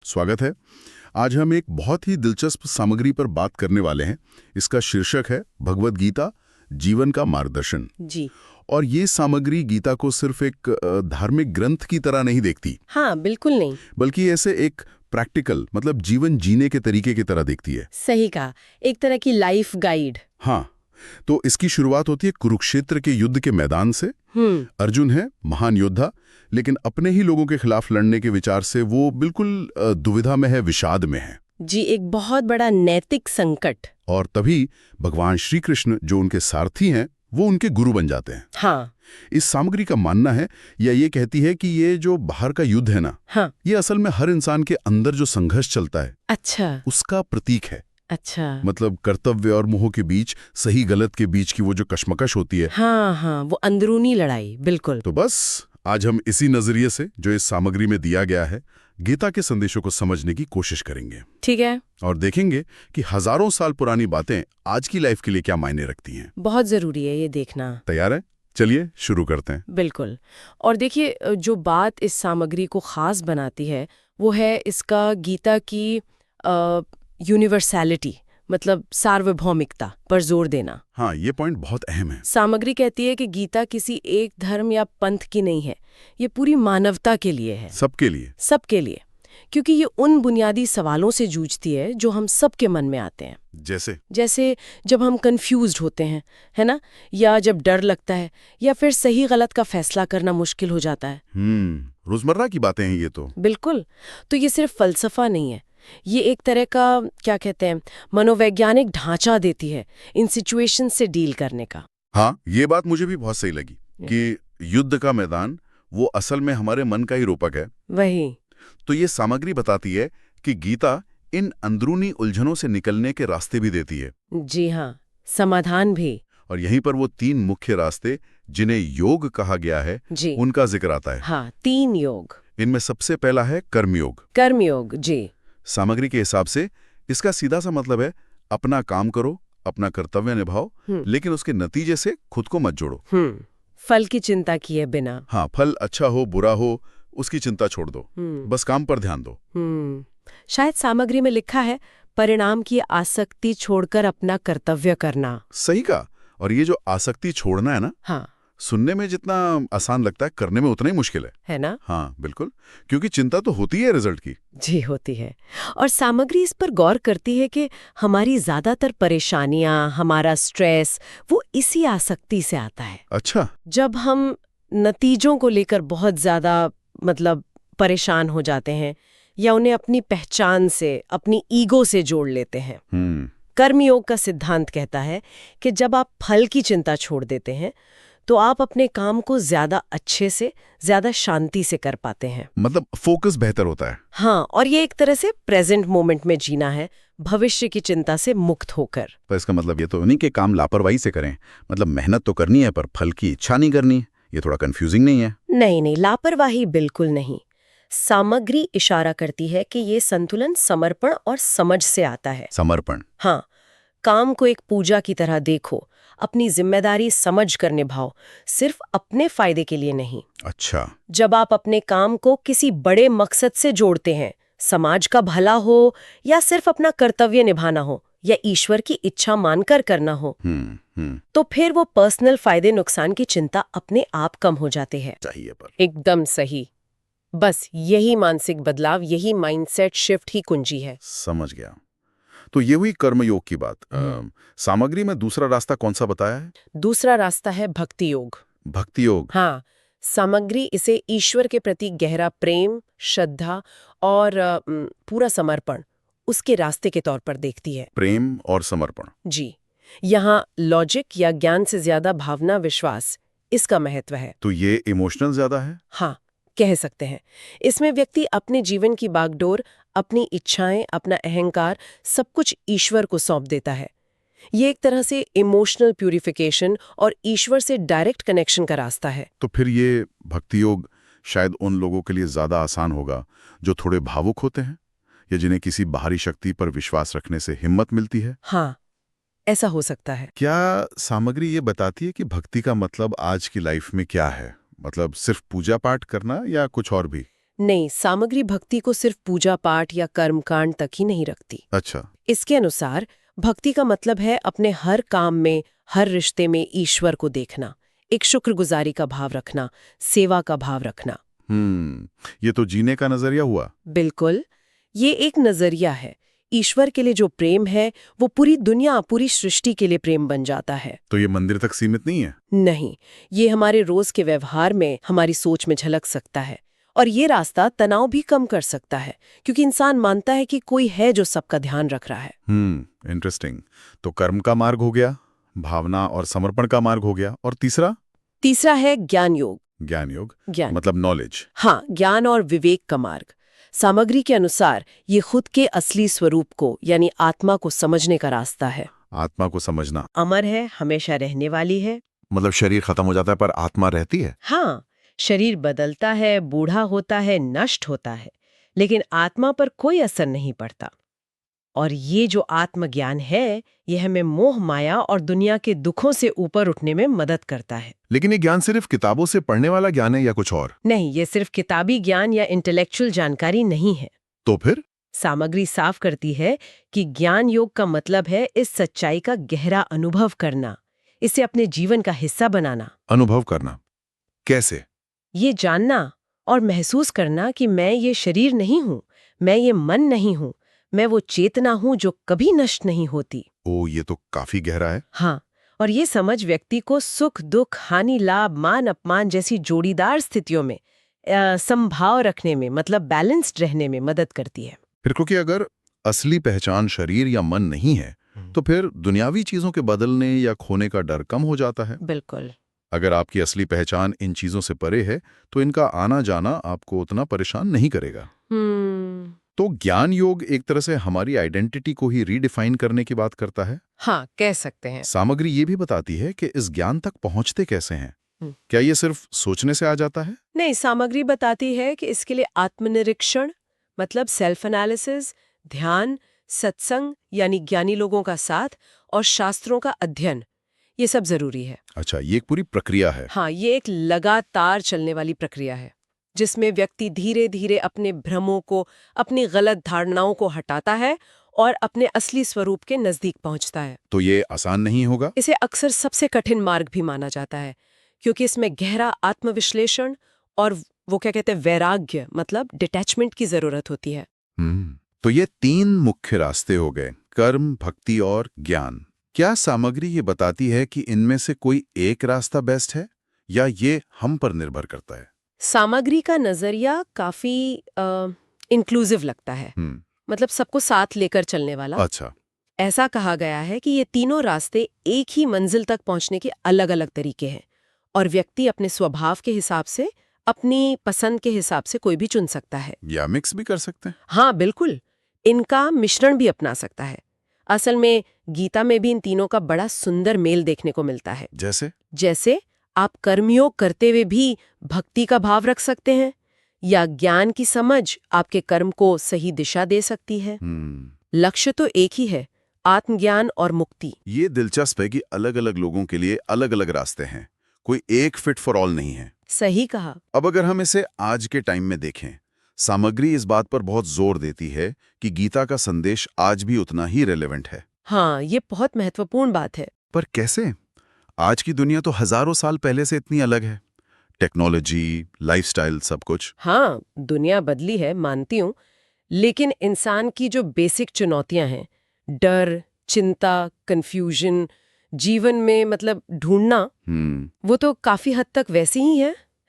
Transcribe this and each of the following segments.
स्वागत है। आज हम एक बहुत ही दिलचस्प सामग्री पर बात करने वाले हैं। इसका शीर्षक है भगवद गीता, जीवन का मार्गदर्शन। जी और ये सामग्री गीता को सिर्फ एक धार्मिक ग्रंथ की तरह नहीं देखती, हाँ, बिल्कुल नहीं। बल्कि ऐसे एक प्रैक्टिकल मतलब जीवन जीने के तरीके की तरह देखती है। सही कहा, एक तरह की लाइफ गाइड। हाँ, तो इसकी शुरुआत होती है कुरुक्षेत्र के युद्ध के मैदान से। अर्जुन है महान योद्धा, लेकिन अपने ही लोगों के खिलाफ लड़ने के विचार से वो बिल्कुल दुविधा में है, विषाद में है। जी, एक बहुत बड़ा नैतिक संकट। और तभी भगवान श्री कृष्ण जो उनके सारथी हैं, वो उनके गुरु बन जाते हैं। हाँ इस सामग्री का मानना है या ये कहती है कि ये जो बाहर का युद्ध है ना, हाँ। ये असल में हर इंसान के अंदर जो संघर्ष चलता है, अच्छा उसका प्रतीक है। अच्छा। मतलब कर्तव्य और मोह के बीच, सही गलत के बीच की वो जो कश्मकश होती है। हाँ हाँ, वो अंदरूनी लड़ाई। बिल्कुल। तो बस आज हम इसी नजरिए से जो इस सामग्री में दिया गया है, गीता के संदेशों को समझने की कोशिश करेंगे। ठीक है। और देखेंगे कि हजारों साल पुरानी बातें आज की लाइफ के लिए क्या मायने रखती हैं। बहुत जरूरी है ये देखना। तैयार है? चलिए शुरू करते हैं। बिल्कुल। और देखिए, जो बात इस सामग्री को खास बनाती है वो है इसका गीता की यूनिवर्सैलिटी, मतलब सार्वभौमिकता पर जोर देना। हाँ, ये पॉइंट बहुत अहम है। सामग्री कहती है कि गीता किसी एक धर्म या पंथ की नहीं है, ये पूरी मानवता के लिए है। सबके लिए। सबके लिए, क्योंकि ये उन बुनियादी सवालों से जूझती है जो हम सबके मन में आते हैं। जैसे जब हम कंफ्यूज्ड होते हैं, है ना, या जब डर लगता है, या फिर सही गलत का फैसला करना मुश्किल हो जाता है। रोजमर्रा की बातें हैं ये तो। बिल्कुल। तो ये सिर्फ फलसफा नहीं है, ये एक तरह का क्या कहते हैं, मनोवैज्ञानिक ढांचा देती है इन सिचुएशन से डील करने का। हाँ, ये बात मुझे भी बहुत सही लगी कि युद्ध का मैदान वो असल में हमारे मन का ही रूपक है। वही तो ये सामग्री बताती है कि गीता इन अंदरूनी उलझनों से निकलने के रास्ते भी देती है। जी हाँ, समाधान भी। और यहीं पर वो 3 मुख्य रास्ते जिन्हें योग कहा गया है, जी, उनका जिक्र आता है। हाँ, 3 योग। इनमें सबसे पहला है कर्मयोग। कर्मयोग। जी। सामग्री के हिसाब से इसका सीधा सा मतलब है अपना काम करो, अपना कर्तव्य निभाओ, लेकिन उसके नतीजे से खुद को मत जोड़ो। फल की चिंता किए बिना। हाँ, फल अच्छा हो बुरा हो उसकी चिंता छोड़ दो, बस काम पर ध्यान दो। शायद सामग्री में लिखा है परिणाम की आसक्ति छोड़कर अपना कर्तव्य करना। सही कहा। और ये जो आसक्ति छोड़ना है ना, हाँ, सुनने में जितना आसान लगता है, करने में उतना ही मुश्किल है ना? हाँ बिल्कुल, क्योंकि चिंता तो होती है रिजल्ट की। जी, होती है। और सामग्री इस पर गौर करती है कि हमारी ज्यादातर परेशानियां, हमारा स्ट्रेस, वो इसी आसक्ति से आता है। अच्छा। जब हम नतीजों को लेकर बहुत ज्यादा मतलब परेशान हो जाते हैं, या उन्हें अपनी पहचान से, अपनी ईगो से जोड़ लेते हैं। कर्मयोग का सिद्धांत कहता है कि जब आप फल की चिंता छोड़ देते हैं तो आप अपने काम को ज्यादा अच्छे से, ज्यादा शांति से कर पाते हैं। मतलब फोकस बेहतर होता है। हाँ, और ये एक तरह से प्रेजेंट मोमेंट में जीना है, भविष्य की चिंता से मुक्त होकर। पर इसका मतलब ये तो नहीं कि काम लापरवाही से करें, मतलब मेहनत तो करनी है पर फल की इच्छा नहीं करनी। ये थोड़ा कंफ्यूजिंग नहीं है? नहीं, लापरवाही बिल्कुल नहीं। सामग्री इशारा करती है कि ये संतुलन समर्पण और समझ से आता है। समर्पण। हाँ, काम को एक पूजा की तरह देखो, अपनी जिम्मेदारी समझ कर निभाओ, सिर्फ अपने फायदे के लिए नहीं। अच्छा। जब आप अपने काम को किसी बड़े मकसद से जोड़ते हैं, समाज का भला हो या सिर्फ अपना कर्तव्य निभाना हो या ईश्वर की इच्छा मानकर करना हो, तो फिर वो पर्सनल फायदे नुकसान की चिंता अपने आप कम हो जाते हैं। चाहिए पर एकदम सही। बस यही मानसिक बदलाव, यही माइंडसेट शिफ्ट ही कुंजी है। समझ गया। तो ये हुई कर्मयोग की बात। सामग्री में दूसरा रास्ता कौन सा बताया है? दूसरा रास्ता है भक्ति योग। भक्ति योग। हाँ, सामग्री इसे ईश्वर के प्रति गहरा प्रेम, श्रद्धा और पूरा समर्पण उसके रास्ते के तौर पर देखती है। प्रेम और समर्पण। जी, यहाँ लॉजिक या ज्ञान से ज्यादा भावना, विश्वास, इसका महत्व है। तो ये इमोशनल ज्यादा है? हाँ, कह सकते हैं। इसमें व्यक्ति अपने जीवन की बागडोर, अपनी इच्छाएं, अपना अहंकार, सब कुछ ईश्वर को सौंप देता है। ये एक तरह से इमोशनल प्यूरिफिकेशन और ईश्वर से डायरेक्ट कनेक्शन का रास्ता है। तो फिर ये भक्ति योग शायद उन लोगों के लिए ज्यादा आसान होगा जो थोड़े भावुक होते हैं या जिन्हें किसी बाहरी शक्ति पर विश्वास रखने से हिम्मत मिलती है। हाँ, ऐसा हो सकता है। क्या सामग्री ये बताती है कि भक्ति का मतलब आज की लाइफ में क्या है? मतलब सिर्फ पूजा पाठ करना या कुछ और भी? नहीं, सामग्री भक्ति को सिर्फ पूजा पाठ या कर्मकांड तक ही नहीं रखती। अच्छा। इसके अनुसार भक्ति का मतलब है अपने हर काम में, हर रिश्ते में ईश्वर को देखना, एक शुक्रगुजारी का भाव रखना, सेवा का भाव रखना। ये तो जीने का नजरिया हुआ। बिल्कुल, ये एक नजरिया है। ईश्वर के लिए जो प्रेम है वो पूरी दुनिया, पूरी सृष्टि के लिए प्रेम बन जाता है। तो ये मंदिर तक सीमित नहीं है? नहीं, ये हमारे रोज के व्यवहार में, हमारी सोच में झलक सकता है। और ये रास्ता तनाव भी कम कर सकता है, क्योंकि इंसान मानता है कि कोई है जो सबका ध्यान रख रहा है। इंटरेस्टिंग। तो कर्म का मार्ग हो गया, भावना और समर्पण का मार्ग हो गया, और तीसरा है ज्ञान योग। ज्ञान योग ज्ञान मतलब नॉलेज। हाँ, ज्ञान और विवेक का मार्ग। सामग्री के अनुसार ये खुद के असली स्वरूप को, यानी आत्मा को समझने का रास्ता है। आत्मा को समझना अमर है, हमेशा रहने वाली है। मतलब शरीर खत्म हो जाता है पर आत्मा रहती है? हाँ, शरीर बदलता है, बूढ़ा होता है, नष्ट होता है, लेकिन आत्मा पर कोई असर नहीं पड़ता। और ये जो आत्मज्ञान है, ये हमें मोह माया और दुनिया के दुखों से ऊपर उठने में मदद करता है। लेकिन ये ज्ञान सिर्फ किताबों से पढ़ने वाला ज्ञान है या कुछ और? नहीं, ये सिर्फ किताबी ज्ञान या इंटेलेक्चुअल जानकारी नहीं है। तो फिर? सामग्री साफ करती है कि ज्ञान योग का मतलब है इस सच्चाई का गहरा अनुभव करना, इसे अपने जीवन का हिस्सा बनाना। अनुभव करना कैसे? ये जानना और महसूस करना कि मैं ये शरीर नहीं हूँ, मैं ये मन नहीं हूँ, मैं वो चेतना हूँ जो कभी नष्ट नहीं होती। ओ, ये तो काफी गहरा है। हाँ, और ये समझ व्यक्ति को सुख दुख, हानि लाभ, मान अपमान जैसी जोड़ीदार स्थितियों में समभाव रखने में, मतलब बैलेंस्ड रहने में मदद करती है। फिर क्योंकि अगर असली पहचान शरीर या मन नहीं है तो फिर दुनियावी चीजों के बदलने या खोने का डर कम हो जाता है। बिल्कुल। अगर आपकी असली पहचान इन चीजों से परे है तो इनका आना जाना आपको उतना परेशान नहीं करेगा। तो ज्ञान योग एक तरह से हमारी आइडेंटिटी को ही रीडिफाइन करने की बात करता है। हाँ, कह सकते हैं। सामग्री ये भी बताती है कि इस ज्ञान तक पहुंचते कैसे हैं। क्या ये सिर्फ सोचने से आ जाता है? नहीं, सामग्री बताती है कि इसके लिए आत्मनिरीक्षण, मतलब सेल्फ एनालिसिस, ध्यान, सत्संग यानी ज्ञानी लोगों का साथ, और शास्त्रों का अध्ययन, ये सब जरूरी है। अच्छा, ये एक पूरी प्रक्रिया है। हाँ, ये एक लगातार चलने वाली प्रक्रिया है, जिसमें व्यक्ति धीरे धीरे अपने भ्रमों को, अपनी गलत धारणाओं को हटाता है और अपने असली स्वरूप के नजदीक पहुंचता है। तो ये आसान नहीं होगा? इसे अक्सर सबसे कठिन मार्ग भी माना जाता है, क्योंकि इसमें गहरा आत्मविश्लेषण और वो क्या कहते हैं, वैराग्य, मतलब डिटैचमेंट की जरूरत होती है। तो ये 3 मुख्य रास्ते हो गए, कर्म, भक्ति और ज्ञान। क्या सामग्री ये बताती है कि इनमें से कोई एक रास्ता बेस्ट है या ये हम पर निर्भर करता है? सामग्री का नजरिया काफी इंक्लूसिव लगता है, मतलब सबको साथ लेकर चलने वाला। अच्छा। ऐसा कहा गया है कि ये तीनों रास्ते एक ही मंजिल तक पहुंचने के अलग अलग तरीके हैं, और व्यक्ति अपने स्वभाव के हिसाब से, अपनी पसंद के हिसाब से कोई भी चुन सकता है, या मिक्स भी कर सकते हैं। हाँ बिल्कुल, इनका मिश्रण भी अपना सकता है। असल में गीता में भी इन तीनों का बड़ा सुंदर मेल देखने को मिलता है। जैसे आप कर्मयोग करते हुए भी भक्ति का भाव रख सकते हैं, या ज्ञान की समझ आपके कर्म को सही दिशा दे सकती है। लक्ष्य तो एक ही है, आत्मज्ञान और मुक्ति। ये दिलचस्प है कि अलग अलग लोगों के लिए अलग अलग रास्ते हैं, कोई एक फिट फॉर ऑल नहीं है। सही कहा। अब अगर हम इसे आज के टाइम में देखें, सामग्री इस बात पर बहुत जोर देती है कि गीता का संदेश आज भी उतना ही रेलेवेंट है। हाँ, ये बहुत महत्वपूर्ण बात है। पर कैसे? आज की दुनिया तो हजारों साल पहले से इतनी अलग है, टेक्नोलॉजी, लाइफस्टाइल, सब कुछ। हाँ, दुनिया बदली है, मानती हूँ, लेकिन इंसान की जो बेसिक चुनौतियां हैं, डर, चिंता, कंफ्यूजन, जीवन में मतलब ढूंढना, वो तो काफी हद तक वैसी ही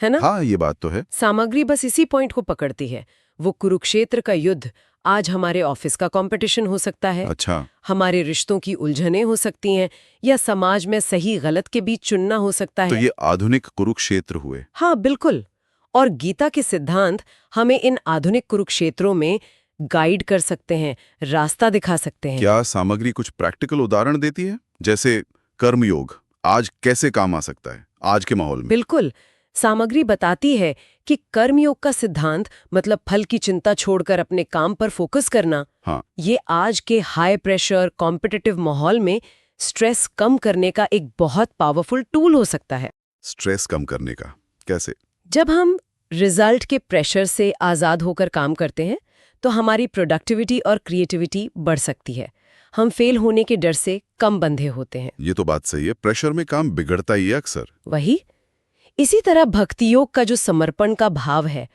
है ना? हाँ, ये बात तो है। सामग्री बस इसी पॉइंट को पकड़ती है। वो कुरुक्षेत्र का युद्ध आज हमारे ऑफिस का कंपटीशन हो सकता है। अच्छा। हमारे रिश्तों की उलझनें हो सकती हैं, या समाज में सही गलत के बीच चुनना हो सकता है। तो ये आधुनिक कुरुक्षेत्र हुए। हाँ बिल्कुल, और गीता के सिद्धांत हमें इन आधुनिक कुरुक्षेत्रों में गाइड कर सकते हैं, रास्ता दिखा सकते हैं। क्या सामग्री कुछ प्रैक्टिकल उदाहरण देती है, जैसे कर्मयोग आज कैसे काम आ सकता है आज के माहौल में? बिल्कुल, सामग्री बताती है कि कर्मयोग का सिद्धांत, मतलब फल की चिंता छोड़कर अपने काम पर फोकस करना, हाँ। ये आज के हाई प्रेशर कॉम्पिटिटिव माहौल में स्ट्रेस कम करने का एक बहुत पावरफुल टूल हो सकता है। स्ट्रेस कम करने का कैसे? जब हम रिजल्ट के प्रेशर से आज़ाद होकर काम करते हैं तो हमारी प्रोडक्टिविटी और क्रिएटिविटी बढ़ सकती है। हम फेल होने के डर से कम बंधे होते हैं। ये तो बात सही है, प्रेशर में काम बिगड़ता ही है अक्सर। वही, इसी तरह भक्ति योग का जो समर्पण का भाव है